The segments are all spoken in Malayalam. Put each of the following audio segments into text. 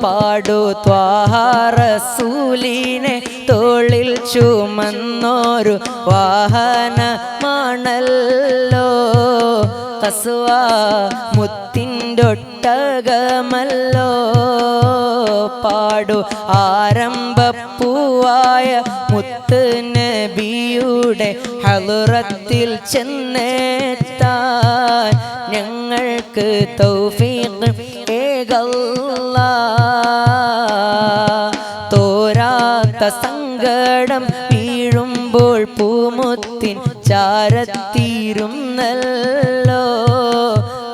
പാടു ത്വാഹ റസൂലിനെ തോളിൽ ചുമന്നോരു വാഹനമാണല്ലോ ഖസ്വ മുത്തിൻ്റൊട്ടകമല്ലോ പാടു ആരംഭപ്പൂവായ മുത്ത് നബിയുടെ ഹളുറത്തിൽ ചെന്നെത്താൻ ഞങ്ങൾക്ക് തൗഫീഖ് ഏകല്ലാഹ് തോരാത്ത സങ്കടം വീഴുമ്പോൾ പൂമുത്തിൻ ചാരത്തീരുന്നല്ലോ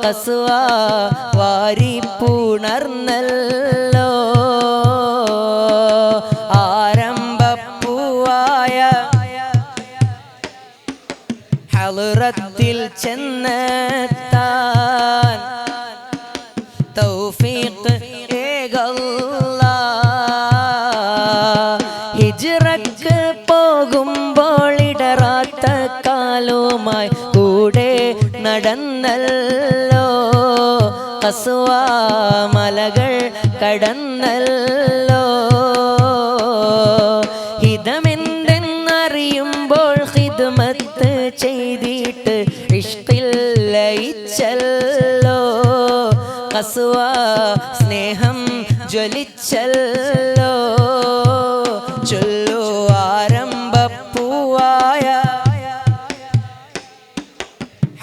ഖസ്വ വാരിപ്പുണർന്നല്ലോ ആരംഭപ്പൂവായ ഹളുറത്തിൽ ചെന്നെത്താൻ തൗഫീഖ് ഏകല്ലാഹ് ഹിജ്റക്ക് പോകുമ്പോൾ ഇടറാത്ത കാലുമായി കൂടെ നടന്നല്ലോ ഖസ്വ മലകൾ കടന്നല്ലോ ഹിതമെന്തെന്നറിയുമ്പോൾ ഖിദ്മത്ത് ചെയ്തിട്ട് ഇഷ്കിൽ ലയിച്ചല്ലോ ഖസ്വ സ്നേഹം ജ്വലിച്ചല്ലോ ചൊല്ലു ആരംഭപ്പൂവായ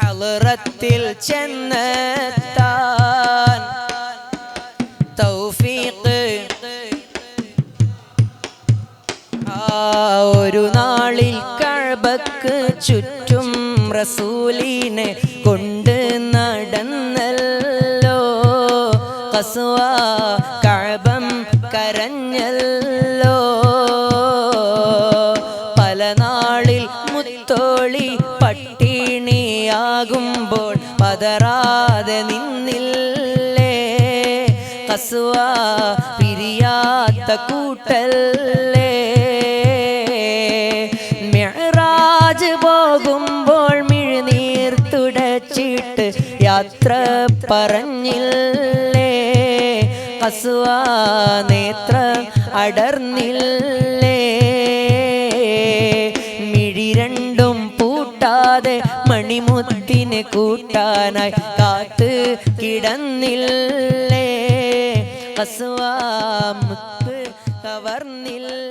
ഹളുറത്തിൽ ചെന്നെത്താൻ തൗഫീഖ് ഒരു നാളിൽ കഅബക്ക് ചുറ്റും റസൂലിനെ കൊണ്ട് നടന്നല്ലോ ഖസ്വ കഅബം കരഞ്ഞല്ലോ പല നാളിൽ മുത്തോളി പട്ടിണിയാകുമ്പോൾ പതറാതെ നിന്നില്ലേ ഖസ്വ പിരിയാത്ത കൂട്ടല്ലേ മിഅ്റാജ് പോകുമ്പോൾ മിഴിനീർ തുടച്ചിട്ട് യാത്ര പറഞ്ഞില്ലേ ഖസ്വ നേത്രം അടർന്നില്ലേ മിഴി രണ്ടും പൂട്ടാതെ മണിമുത്തിനെ കൂട്ടാനായി കാത്ത് കിടന്നില്ലേ ഖസ്വ മുത്ത് കവർന്നില്ല